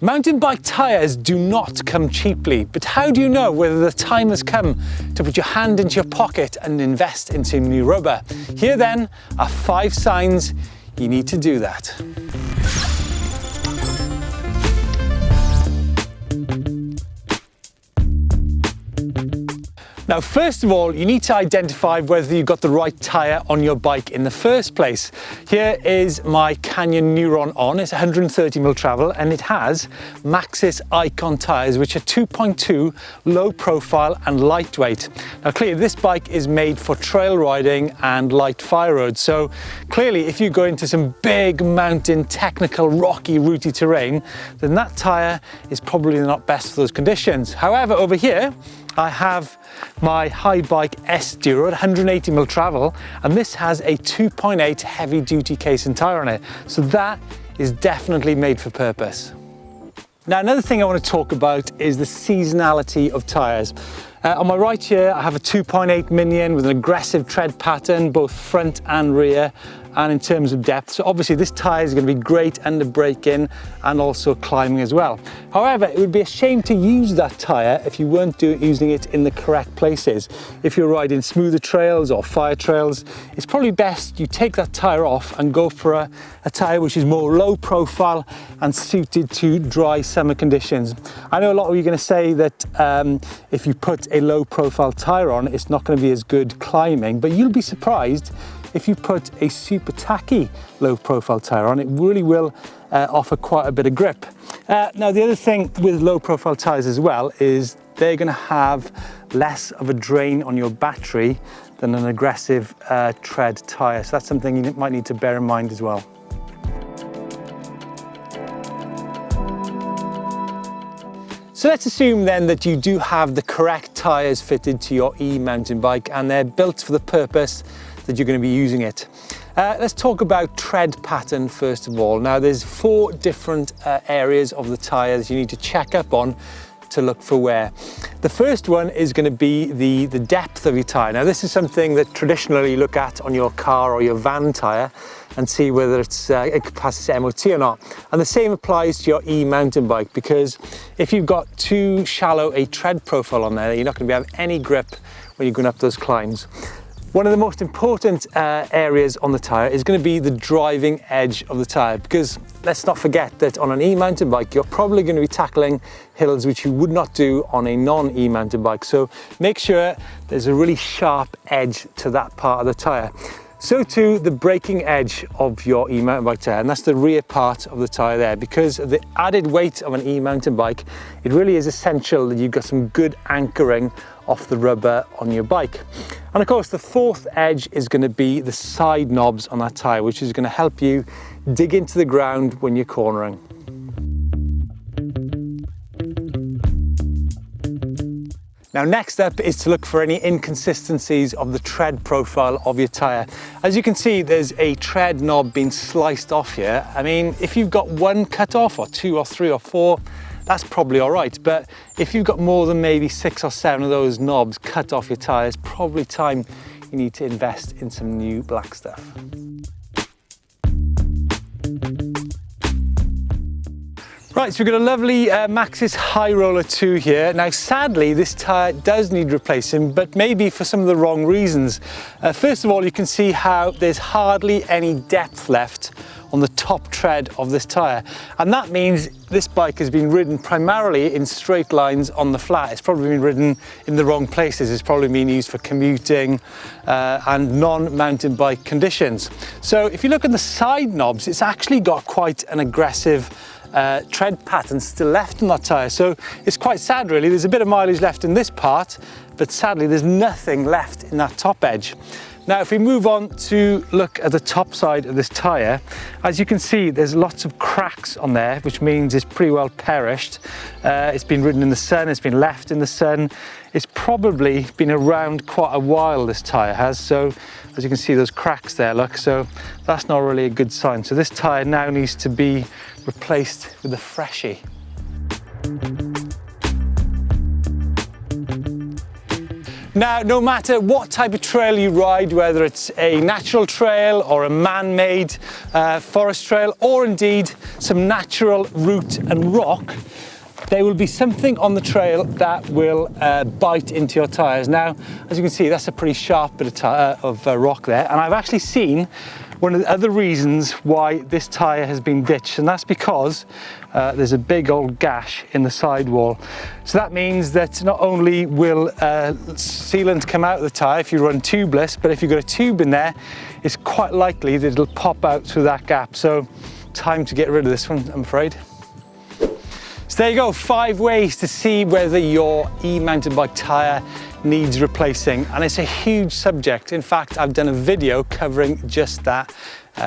Mountain bike tyres do not come cheaply, but how do you know whether the time has come to put your hand into your pocket and invest into new rubber? Here then are 5 signs you need to do that. Now, first of all, you need to identify whether you've got the right tyre on your bike in the first place. Here is my Canyon Neuron On. It's 130mm travel and it has Maxxis Icon tyres, which are 2.2, low profile and lightweight. Now, clearly this bike is made for trail riding and light fire roads. So clearly if you go into some big mountain, technical, rocky, rooty terrain, then that tyre is probably not best for those conditions. However, over here, I have my high bike S-Duro at 180mm travel, and this has a 2.8 heavy duty case and tyre on it. So that is definitely made for purpose. Now, another thing I want to talk about is the seasonality of tyres. On my right here, I have a 2.8 Minion with an aggressive tread pattern, both front and rear, and in terms of depth. So obviously this tyre is going to be great under braking and also climbing as well. However, it would be a shame to use that tyre if you weren't using it in the correct places. If you're riding smoother trails or fire trails, it's probably best you take that tyre off and go for a tyre which is more low profile and suited to dry summer conditions. I know a lot of you are going to say that if you put a low profile tyre on, it's not going to be as good climbing, but you'll be surprised if you put a super tacky low profile tyre on. It really will offer quite a bit of grip. Now, the other thing with low profile tyres as well is they're going to have less of a drain on your battery than an aggressive tread tyre. So that's something you might need to bear in mind as well. So let's assume then that you do have the correct tyres fitted to your e-mountain bike and they're built for the purpose that you're going to be using it. Let's talk about tread pattern first of all. Now, there's 4 different areas of the tyre that you need to check up on to look for wear. The first one is going to be the depth of your tyre. Now, this is something that traditionally you look at on your car or your van tyre and see whether it passes MOT or not. And the same applies to your e-mountain bike, because if you've got too shallow a tread profile on there, you're not going to have any grip when you're going up those climbs. One of the most important areas on the tyre is going to be the driving edge of the tyre, because let's not forget that on an e-mountain bike you're probably going to be tackling hills which you would not do on a non-e-mountain bike. So make sure there's a really sharp edge to that part of the tyre. So too the braking edge of your e-mountain bike tyre, and that's the rear part of the tyre there, because of the added weight of an e-mountain bike, it really is essential that you've got some good anchoring off the rubber on your bike. And of course the 4th edge is going to be the side knobs on that tyre, which is going to help you dig into the ground when you're cornering. Now, next up is to look for any inconsistencies of the tread profile of your tyre. As you can see, there's a tread knob being sliced off here. I mean, if you've got 1 cut off or 2 or 3 or 4, that's probably all right. But if you've got more than maybe 6 or 7 of those knobs cut off your tyre, it's probably time you need to invest in some new black stuff. Right, so we've got a lovely Maxxis High Roller 2 here. Now, sadly, this tyre does need replacing, but maybe for some of the wrong reasons. First of all, you can see how there's hardly any depth left on the top tread of this tyre. And that means this bike has been ridden primarily in straight lines on the flat. It's probably been ridden in the wrong places. It's probably been used for commuting and non-mountain bike conditions. So if you look at the side knobs, it's actually got quite an aggressive tread pattern still left in that tyre. So it's quite sad really. There's a bit of mileage left in this part, but sadly there's nothing left in that top edge. Now, if we move on to look at the top side of this tyre, as you can see, there's lots of cracks on there, which means it's pretty well perished. It's been ridden in the sun, it's been left in the sun. It's probably been around quite a while, this tyre has. So as you can see, those cracks there, look, so that's not really a good sign. So this tyre now needs to be replaced with a freshie. Now, no matter what type of trail you ride, whether it's a natural trail or a man-made forest trail, or indeed some natural route and rock, there will be something on the trail that will bite into your tyres. Now, as you can see, that's a pretty sharp bit of rock there, and I've actually seen one of the other reasons why this tyre has been ditched, and that's because there's a big old gash in the sidewall. So that means that not only will sealant come out of the tyre if you run tubeless, but if you've got a tube in there, it's quite likely that it'll pop out through that gap. So time to get rid of this one, I'm afraid. So there you go, 5 ways to see whether your E-mountain bike tyre needs replacing, and it's a huge subject. In fact, I've done a video covering just that,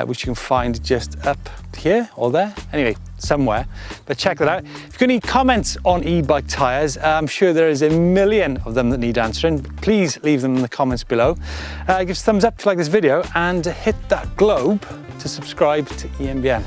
which you can find just up here or there, anyway, somewhere, but check that out. If you've got any comments on e-bike tyres, I'm sure there is a million of them that need answering. Please leave them in the comments below. Give us a thumbs up if you like this video, and hit that globe to subscribe to EMBN.